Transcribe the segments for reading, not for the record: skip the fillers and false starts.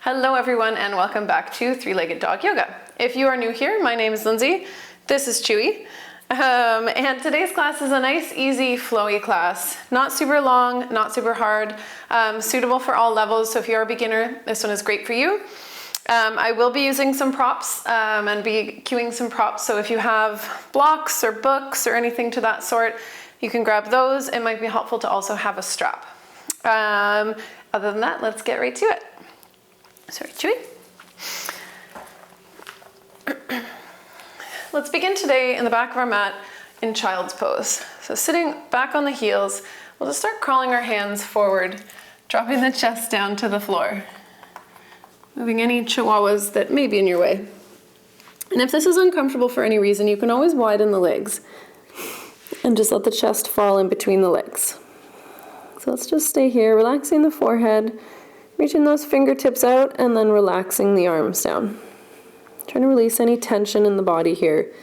Hello everyone and welcome back to Three-Legged Dog Yoga. If you are new here, my name is Lindsay, this is Chewy, and today's class is a nice, easy, flowy class. Not super long, not super hard, suitable for all levels, so if you're a beginner, this one is great for you. I will be using some props and be cueing some props, so if you have blocks or books or anything to that sort, you can grab those. It might be helpful to also have a strap. Other than that, let's get right to it. Sorry, Chewy. Let's begin today in the back of our mat in child's pose. So sitting back on the heels, we'll just start crawling our hands forward, dropping the chest down to the floor, moving any chihuahuas that may be in your way. And if this is uncomfortable for any reason, you can always widen the legs and just let the chest fall in between the legs. So let's just stay here, relaxing the forehead, reaching those fingertips out, and then relaxing the arms down. Trying to release any tension in the body here.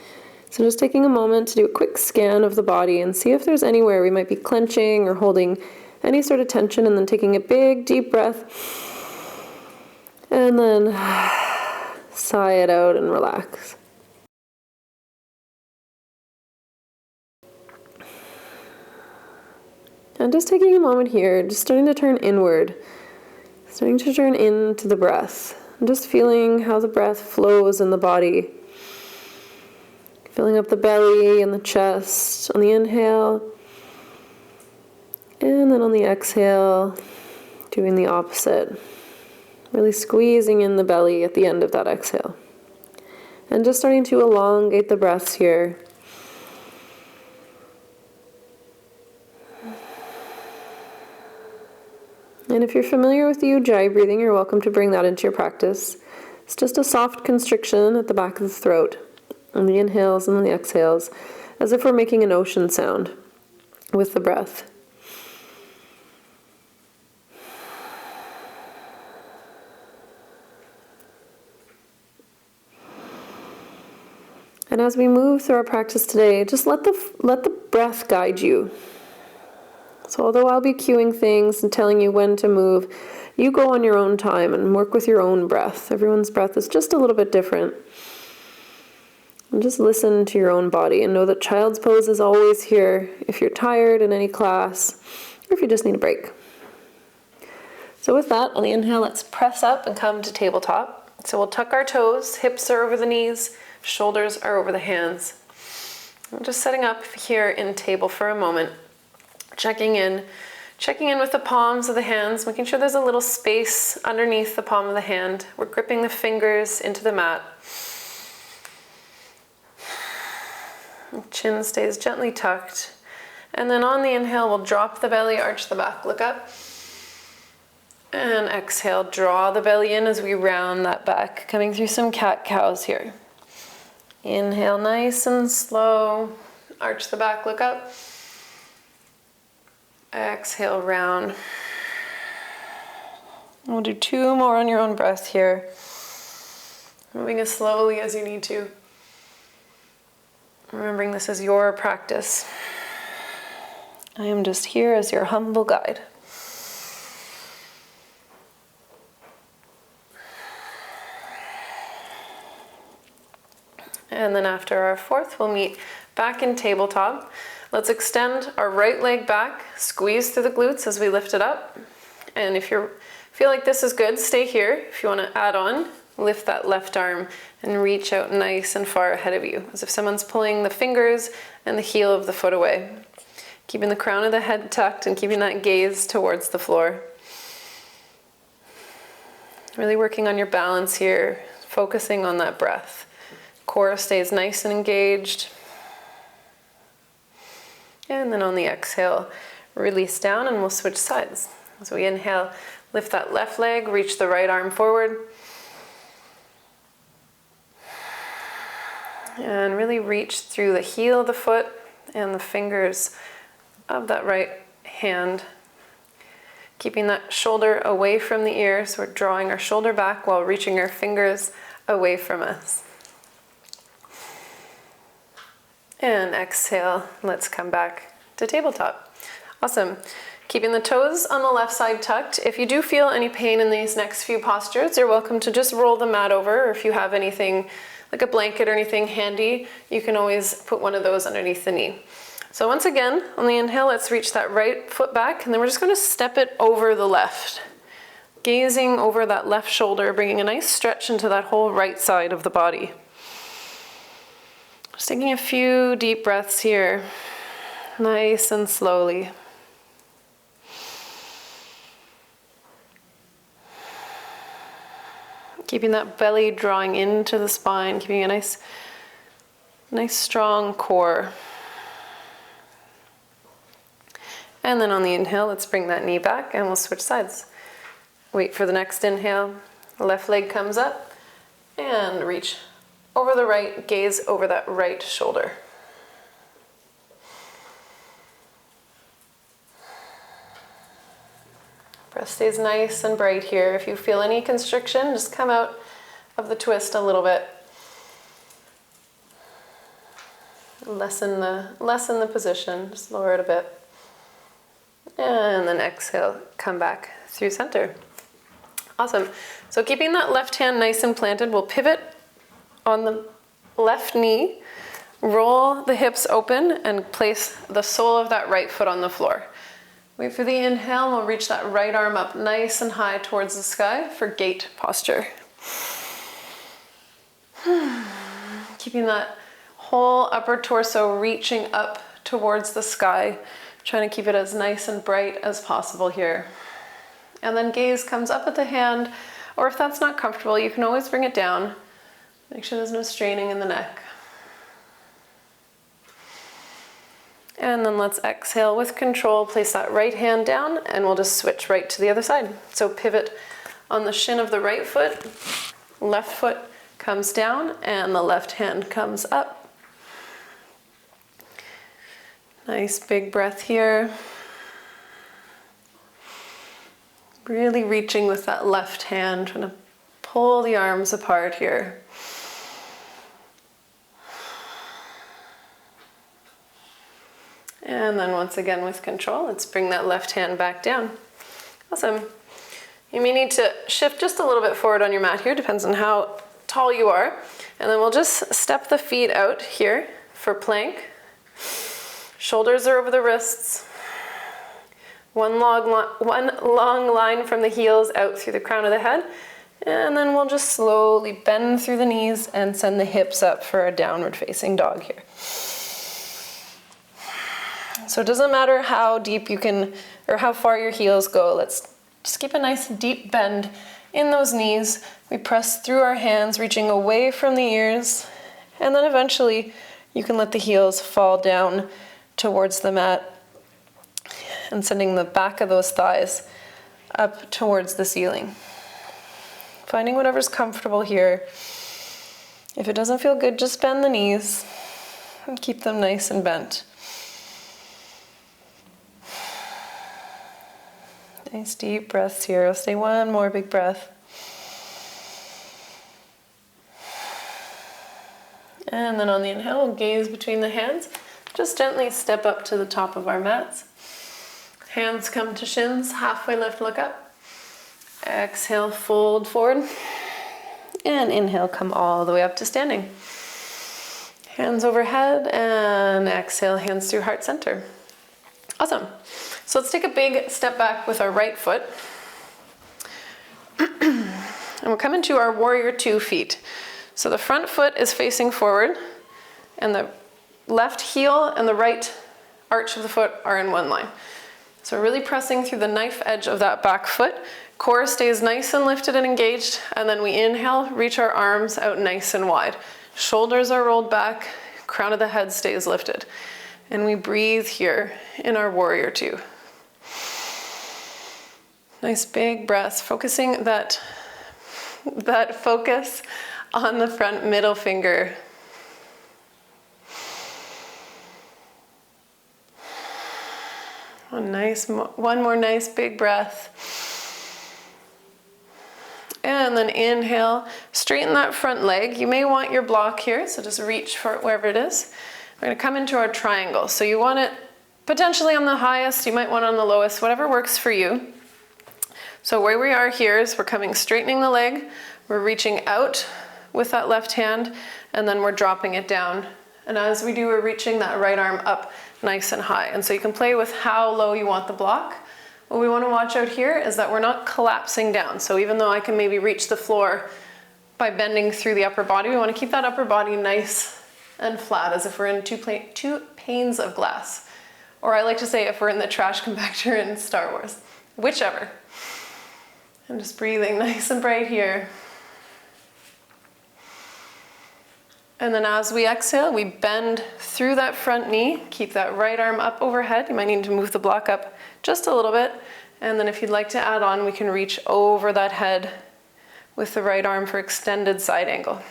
So just taking a moment to do a quick scan of the body and see if there's anywhere we might be clenching or holding any sort of tension, and then taking a big deep breath and then sigh it out and relax. And just taking a moment here, just starting to turn inward, starting to turn into the breath. And just feeling how the breath flows in the body. Filling up the belly and the chest on the inhale. And then on the exhale, doing the opposite. Really squeezing in the belly at the end of that exhale. And just starting to elongate the breaths here. And if you're familiar with the Ujjayi breathing, you're welcome to bring that into your practice. It's just a soft constriction at the back of the throat on the inhales and on the exhales, as if we're making an ocean sound with the breath. And as we move through our practice today, just let the breath guide you. So although I'll be cueing things and telling you when to move, you go on your own time and work with your own breath. Everyone's breath is just a little bit different. And just listen to your own body and know that child's pose is always here if you're tired in any class or if you just need a break. So with that, on the inhale, let's press up and come to tabletop. So we'll tuck our toes, hips are over the knees, shoulders are over the hands. I'm just setting up here in table for a moment. Checking in with the palms of the hands, making sure there's a little space underneath the palm of the hand. We're gripping the fingers into the mat. Chin stays gently tucked. And then on the inhale, we'll drop the belly, arch the back, look up. And exhale, draw the belly in as we round that back, coming through some cat-cows here. Inhale nice and slow, arch the back, look up. Exhale, round. We'll do 2 more on your own breath here. Moving as slowly as you need to. Remembering this is your practice. I am just here as your humble guide. And then after our fourth, we'll meet back in tabletop. Let's extend our right leg back, squeeze through the glutes as we lift it up. And if you feel like this is good, stay here. If you want to add on, lift that left arm and reach out nice and far ahead of you, as if someone's pulling the fingers and the heel of the foot away. Keeping the crown of the head tucked and keeping that gaze towards the floor. Really working on your balance here, focusing on that breath. Core stays nice and engaged. And then on the exhale, release down and we'll switch sides. So we inhale, lift that left leg, reach the right arm forward. And really reach through the heel of the foot and the fingers of that right hand. Keeping that shoulder away from the ear, so we're drawing our shoulder back while reaching our fingers away from us. And exhale, let's come back to tabletop. Awesome. Keeping the toes on the left side tucked. If you do feel any pain in these next few postures, you're welcome to just roll the mat over, or if you have anything like a blanket or anything handy, you can always put one of those underneath the knee. So once again, on the inhale, let's reach that right foot back, and then we're just going to step it over the left. Gazing over that left shoulder, bringing a nice stretch into that whole right side of the body. Just taking a few deep breaths here, nice and slowly. Keeping that belly drawing into the spine, keeping a nice strong core. And then on the inhale, let's bring that knee back and we'll switch sides. Wait for the next inhale. The left leg comes up and reach over the right, gaze over that right shoulder. Breath stays nice and bright here. If you feel any constriction, just come out of the twist a little bit. Lessen the position, just lower it a bit. And then exhale, come back through center. Awesome. So keeping that left hand nice and planted, we'll pivot on the left knee, roll the hips open, and place the sole of that right foot on the floor. Wait for the inhale, we'll reach that right arm up nice and high towards the sky for gate posture. Keeping that whole upper torso reaching up towards the sky, trying to keep it as nice and bright as possible here. And then gaze comes up at the hand, or if that's not comfortable, you can always bring it down. Make sure there's no straining in the neck. And then let's exhale with control, place that right hand down, and we'll just switch right to the other side. So pivot on the shin of the right foot, left foot comes down, and the left hand comes up. Nice big breath here. Really reaching with that left hand, trying to pull the arms apart here. And then once again with control, let's bring that left hand back down. Awesome. You may need to shift just a little bit forward on your mat here, depends on how tall you are. And then we'll just step the feet out here for plank. Shoulders are over the wrists. One long line from the heels out through the crown of the head. And then we'll just slowly bend through the knees and send the hips up for a downward facing dog here. So it doesn't matter how deep you can, or how far your heels go. Let's just keep a nice deep bend in those knees. We press through our hands, reaching away from the ears. And then eventually you can let the heels fall down towards the mat and sending the back of those thighs up towards the ceiling. Finding whatever's comfortable here. If it doesn't feel good, just bend the knees and keep them nice and bent. Nice deep breaths here. I'll stay one more big breath. And then on the inhale, we'll gaze between the hands. Just gently step up to the top of our mats. Hands come to shins, halfway lift, look up. Exhale, fold forward. And inhale, come all the way up to standing. Hands overhead, and exhale, hands through heart center. Awesome. So let's take a big step back with our right foot. And we'll come into our warrior two feet. So the front foot is facing forward, and the left heel and the right arch of the foot are in one line. So really pressing through the knife edge of that back foot. Core stays nice and lifted and engaged, and then we inhale, reach our arms out nice and wide. Shoulders are rolled back, crown of the head stays lifted. And we breathe here in our warrior two. Nice big breaths, focusing that focus on the front middle finger. One more nice big breath. And then inhale, straighten that front leg. You may want your block here, so just reach for it wherever it is. We're going to come into our triangle. So you want it Potentially on the highest, you might want on the lowest, whatever works for you. So where we are here is we're straightening the leg, we're reaching out with that left hand, and then we're dropping it down. And as we do, we're reaching that right arm up nice and high. And so you can play with how low you want the block. What we want to watch out here is that we're not collapsing down. So even though I can maybe reach the floor by bending through the upper body, we want to keep that upper body nice and flat, as if we're in two panes of glass. Or I like to say if we're in the trash compactor in Star Wars, whichever. I'm just breathing nice and bright here. And then as we exhale, we bend through that front knee, keep that right arm up overhead. You might need to move the block up just a little bit. And then if you'd like to add on, we can reach over that head with the right arm for extended side angle.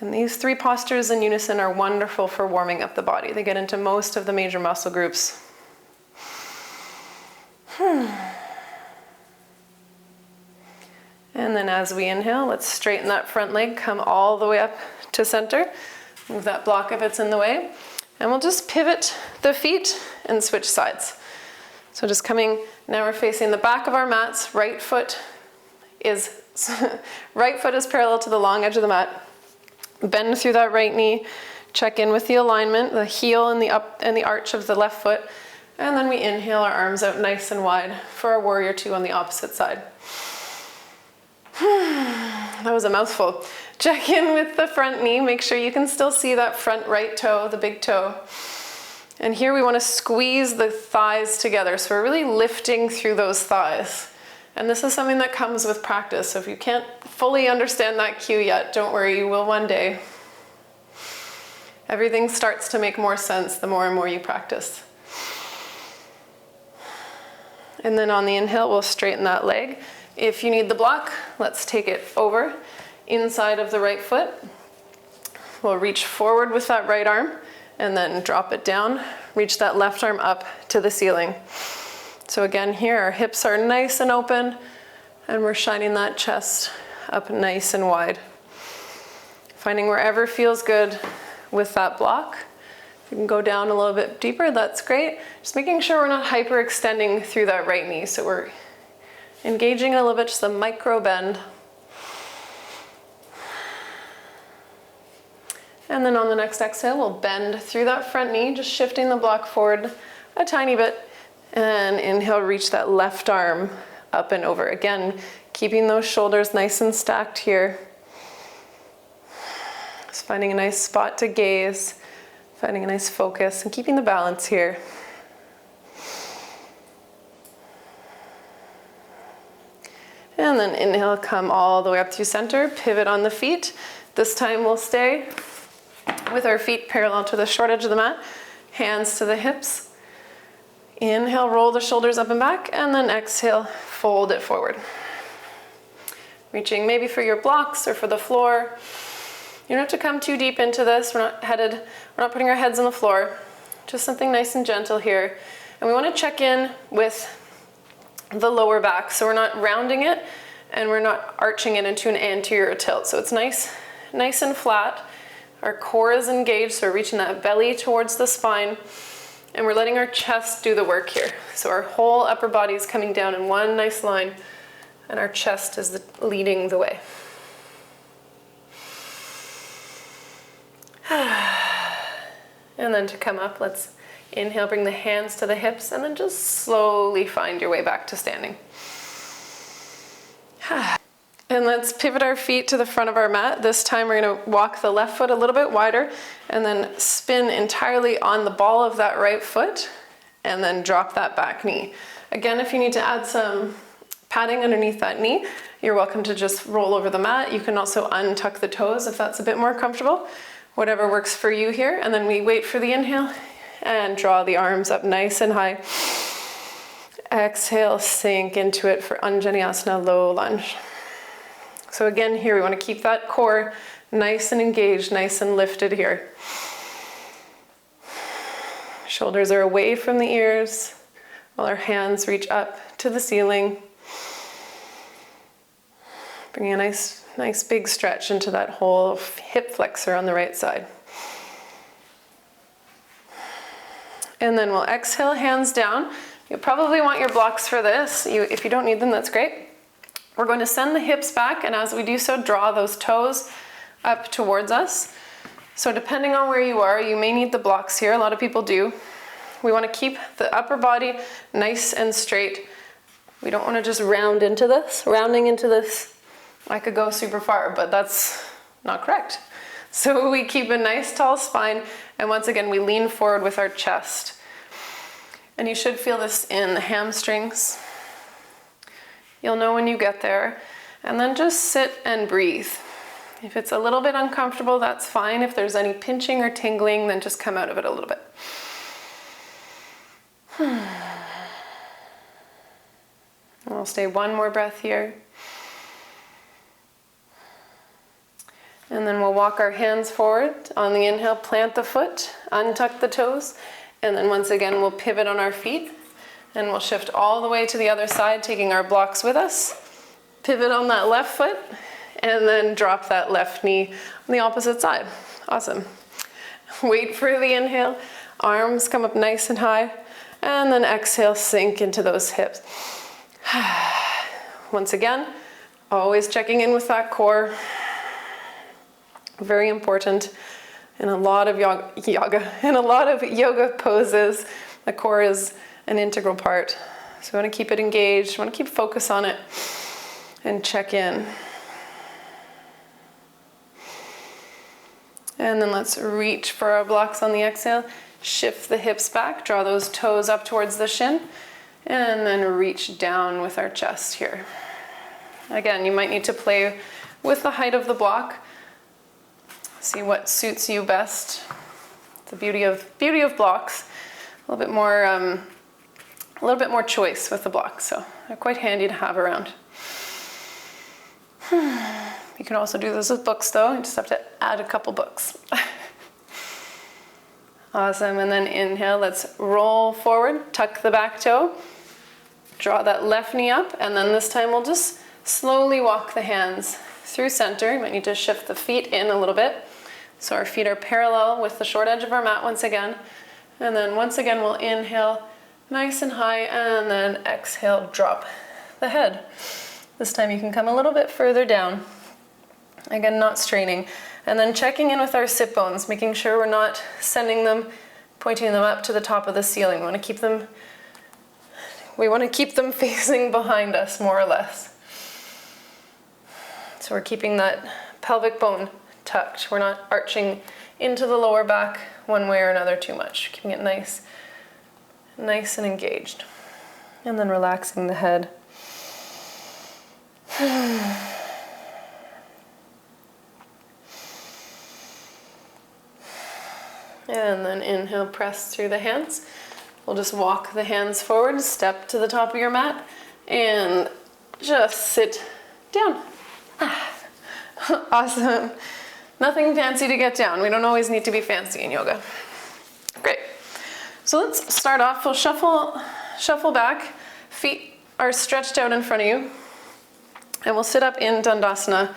And these 3 postures in unison are wonderful for warming up the body. They get into most of the major muscle groups. And then as we inhale, let's straighten that front leg, come all the way up to center. Move that block if it's in the way. And we'll just pivot the feet and switch sides. So just coming, now we're facing the back of our mats. Right foot is parallel to the long edge of the mat. Bend through that right knee. Check in with the alignment, the heel and the arch of the left foot. And then we inhale our arms out nice and wide for our warrior 2 on the opposite side. That was a mouthful. Check in with the front knee. Make sure you can still see that front right toe, the big toe. And here we want to squeeze the thighs together. So we're really lifting through those thighs. And this is something that comes with practice. So if you can't fully understand that cue yet, don't worry, you will one day. Everything starts to make more sense the more and more you practice. And then on the inhale, we'll straighten that leg. If you need the block, let's take it over inside of the right foot. We'll reach forward with that right arm and then drop it down. Reach that left arm up to the ceiling. So again, here our hips are nice and open and we're shining that chest up nice and wide. Finding wherever feels good with that block. If you can go down a little bit deeper, that's great. Just making sure we're not hyperextending through that right knee. So we're engaging a little bit, just a micro bend. And then on the next exhale, we'll bend through that front knee, just shifting the block forward a tiny bit. And inhale, reach that left arm up and over. Again, keeping those shoulders nice and stacked here. Just finding a nice spot to gaze, finding a nice focus, and keeping the balance here. And then inhale, come all the way up through center, pivot on the feet. This time we'll stay with our feet parallel to the short edge of the mat, hands to the hips. Inhale, roll the shoulders up and back, and then exhale, fold it forward. Reaching maybe for your blocks or for the floor. You don't have to come too deep into this. We're not putting our heads on the floor. Just something nice and gentle here. And we want to check in with the lower back. So we're not rounding it and we're not arching it into an anterior tilt. So it's nice and flat. Our core is engaged, so we're reaching that belly towards the spine and we're letting our chest do the work here. So our whole upper body is coming down in one nice line and our chest is leading the way. And then to come up, let's inhale, bring the hands to the hips, and then just slowly find your way back to standing. And let's pivot our feet to the front of our mat. This time we're going to walk the left foot a little bit wider, and then spin entirely on the ball of that right foot, and then drop that back knee. Again, if you need to add some padding underneath that knee, you're welcome to just roll over the mat. You can also untuck the toes if that's a bit more comfortable. Whatever works for you here. And then we wait for the inhale and draw the arms up nice and high. Exhale, sink into it for Anjaneyasana, low lunge. So again, here we want to keep that core nice and engaged, nice and lifted here. Shoulders are away from the ears while our hands reach up to the ceiling. Bringing a nice big stretch into that whole hip flexor on the right side. And then we'll exhale, hands down. You'll probably want your blocks for this. If you don't need them, that's great. We're going to send the hips back, and as we do so, draw those toes up towards us. So depending on where you are, you may need the blocks here. A lot of people do. We want to keep the upper body nice and straight. We don't want to just round into this. Rounding into this, I could go super far, but that's not correct. So we keep a nice tall spine, and once again, we lean forward with our chest. And you should feel this in the hamstrings. You'll know when you get there. And then just sit and breathe. If it's a little bit uncomfortable, that's fine. If there's any pinching or tingling, then just come out of it a little bit. I'll stay one more breath here. And then we'll walk our hands forward. On the inhale, plant the foot, untuck the toes, and then once again, we'll pivot on our feet, and we'll shift all the way to the other side, taking our blocks with us. Pivot on that left foot, and then drop that left knee on the opposite side. Awesome. Wait for the inhale, arms come up nice and high, and then exhale, sink into those hips. Once again, always checking in with that core. Very important in a lot of yoga poses. The core is an integral part. So we want to keep it engaged, we want to keep focus on it and check in. And then let's reach for our blocks on the exhale. Shift the hips back, draw those toes up towards the shin, and then reach down with our chest here. Again, you might need to play with the height of the block. See what suits you best. The beauty of blocks. A little bit more choice with the blocks, so they're quite handy to have around. You can also do this with books though. You just have to add a couple books. Awesome, and then inhale, let's roll forward, tuck the back toe, draw that left knee up, and then this time we'll just slowly walk the hands through center. You might need to shift the feet in a little bit. So our feet are parallel with the short edge of our mat once again. And then once again, we'll inhale nice and high, and then exhale, drop the head. This time you can come a little bit further down. Again, not straining. And then checking in with our sit bones, making sure we're not sending them, pointing them up to the top of the ceiling. We want to keep them facing behind us, more or less. So we're keeping that pelvic bone tucked. We're not arching into the lower back one way or another too much. Keeping it nice and engaged. And then relaxing the head. And then inhale, press through the hands. We'll just walk the hands forward, step to the top of your mat, and just sit down. Awesome. Nothing fancy to get down. We don't always need to be fancy in yoga. Great. So let's start off. We'll shuffle back. Feet are stretched out in front of you. And we'll sit up in Dandasana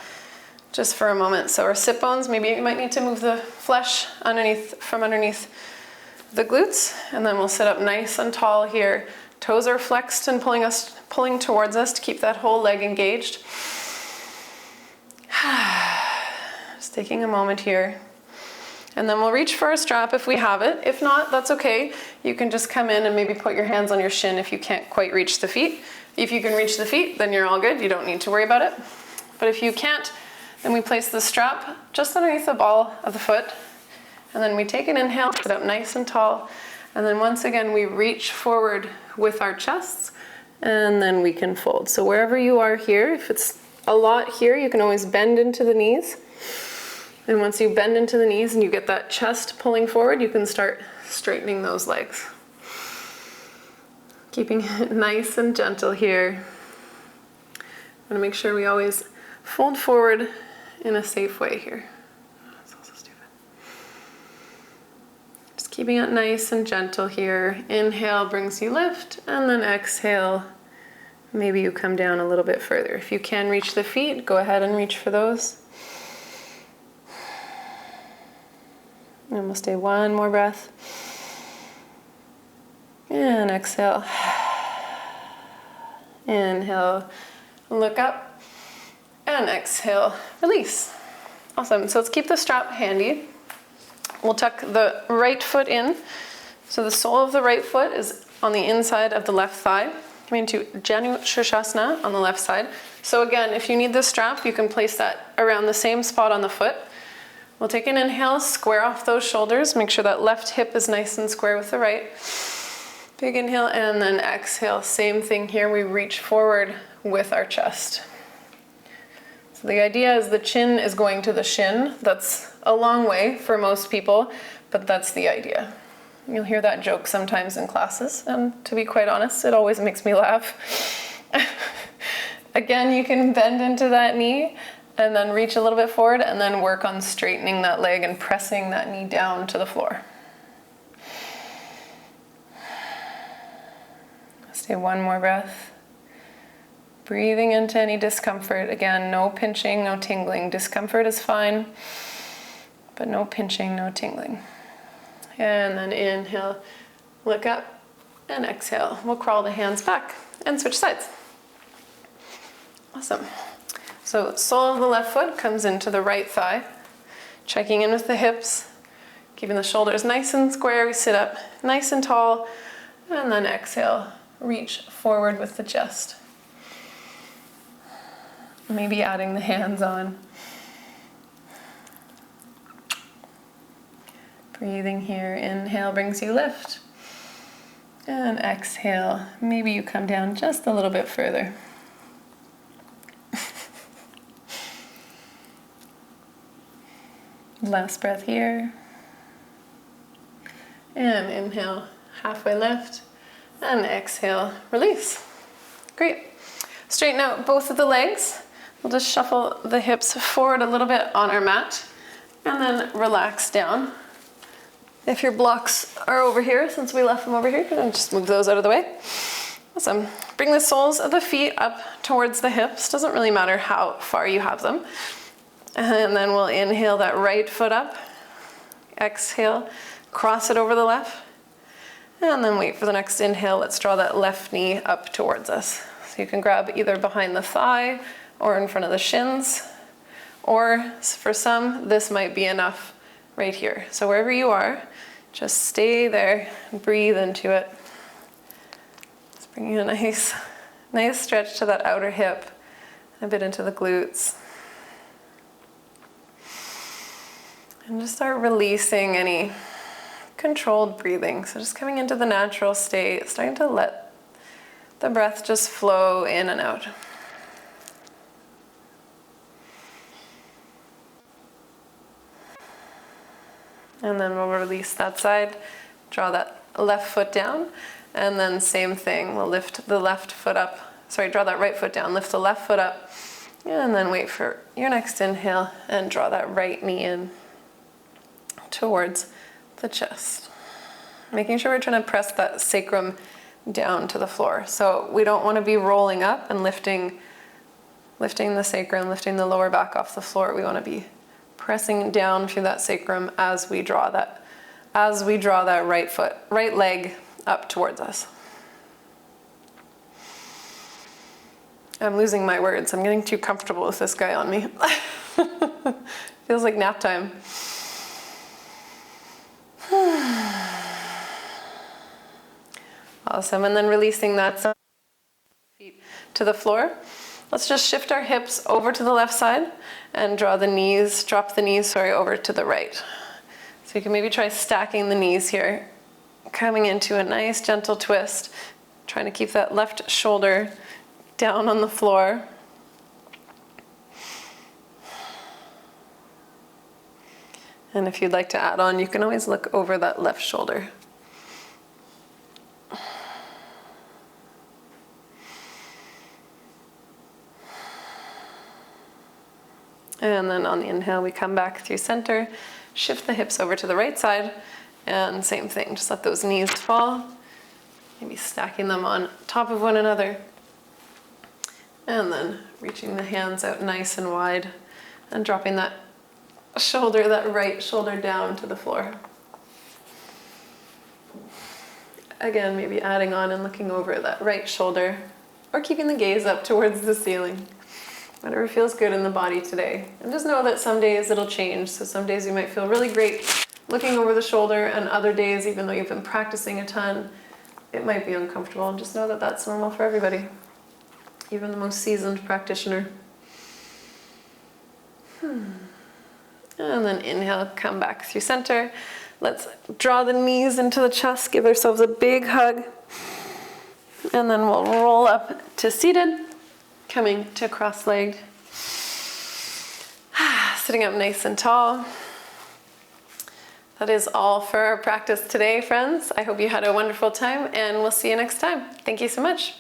just for a moment. So our sit bones, maybe you might need to move the flesh from underneath the glutes. And then we'll sit up nice and tall here. Toes are flexed and pulling towards us to keep that whole leg engaged. Just taking a moment here. And then we'll reach for a strap if we have it. If not, that's okay. You can just come in and maybe put your hands on your shin if you can't quite reach the feet. If you can reach the feet, then you're all good. You don't need to worry about it. But if you can't, then we place the strap just underneath the ball of the foot. And then we take an inhale, sit up nice and tall. And then once again, we reach forward with our chests, and then we can fold. So wherever you are here, if it's a lot here, you can always bend into the knees. And once you bend into the knees and you get that chest pulling forward, you can start straightening those legs. Keeping it nice and gentle here. I want to make sure we always fold forward in a safe way here. That's also stupid. Just keeping it nice and gentle here. Inhale brings you lift, and then exhale, maybe you come down a little bit further. If you can reach the feet, go ahead and reach for those. And we'll stay one more breath. And exhale. Inhale, look up, and exhale, release. Awesome, so let's keep the strap handy. We'll tuck the right foot in. So the sole of the right foot is on the inside of the left thigh. Coming to Janu Shirshasana on the left side. So again, if you need the strap, you can place that around the same spot on the foot. We'll take an inhale, square off those shoulders, make sure that left hip is nice and square with the right. Big inhale, and then exhale. Same thing here, we reach forward with our chest. So the idea is the chin is going to the shin. That's a long way for most people, but that's the idea. You'll hear that joke sometimes in classes, and to be quite honest, it always makes me laugh. Again, you can bend into that knee, and then reach a little bit forward, and then work on straightening that leg and pressing that knee down to the floor. Stay one more breath. Breathing into any discomfort. Again, no pinching, no tingling. Discomfort is fine, but no pinching, no tingling. And then inhale, look up, and exhale. We'll crawl the hands back and switch sides. Awesome. So sole of the left foot comes into the right thigh. Checking in with the hips, keeping the shoulders nice and square. We sit up nice and tall, and then exhale. Reach forward with the chest. Maybe adding the hands on. Breathing here, inhale brings you lift. And exhale, maybe you come down just a little bit further. Last breath here. And inhale, halfway lift. And exhale, release. Great. Straighten out both of the legs. We'll just shuffle the hips forward a little bit on our mat. And then relax down. If your blocks are over here, since we left them over here, just move those out of the way. Awesome. Bring the soles of the feet up towards the hips. Doesn't really matter how far you have them. And then we'll inhale that right foot up. Exhale, cross it over the left. And then wait for the next inhale. Let's draw that left knee up towards us. So you can grab either behind the thigh or in front of the shins. Or for some, this might be enough right here. So wherever you are, just stay there, breathe into it. Just bring you a nice stretch to that outer hip, a bit into the glutes. And just start releasing any controlled breathing. So just coming into the natural state, starting to let the breath just flow in and out. And then we'll release that side, draw that left foot down, and then same thing, we'll lift the left foot up. Sorry, draw that right foot down, lift the left foot up, and then wait for your next inhale and draw that right knee in towards the chest. Making sure we're trying to press that sacrum down to the floor. So we don't want to be rolling up and lifting the sacrum, lifting the lower back off the floor. We want to be pressing down through that sacrum as we draw that right leg up towards us. I'm losing my words. I'm getting too comfortable with this guy on me. Feels like nap time. Awesome, and then releasing that side feet to the floor. Let's just shift our hips over to the left side and drop the knees, over to the right. So you can maybe try stacking the knees here, coming into a nice gentle twist, trying to keep that left shoulder down on the floor. And if you'd like to add on, you can always look over that left shoulder. And then on the inhale, we come back through center, shift the hips over to the right side, and same thing, just let those knees fall, maybe stacking them on top of one another, and then reaching the hands out nice and wide, and dropping that right shoulder down to the floor. again, maybe adding on and looking over that right shoulder, or keeping the gaze up towards the ceiling. Whatever feels good in the body today. And just know that some days it'll change. So some days you might feel really great looking over the shoulder, and other days, even though you've been practicing a ton, it might be uncomfortable. And just know that that's normal for everybody, even the most seasoned practitioner. And then inhale, come back through center. Let's draw the knees into the chest, give ourselves a big hug. And then we'll roll up to seated, coming to cross-legged. Sitting up nice and tall. That is all for our practice today, friends. I hope you had a wonderful time, and we'll see you next time. Thank you so much.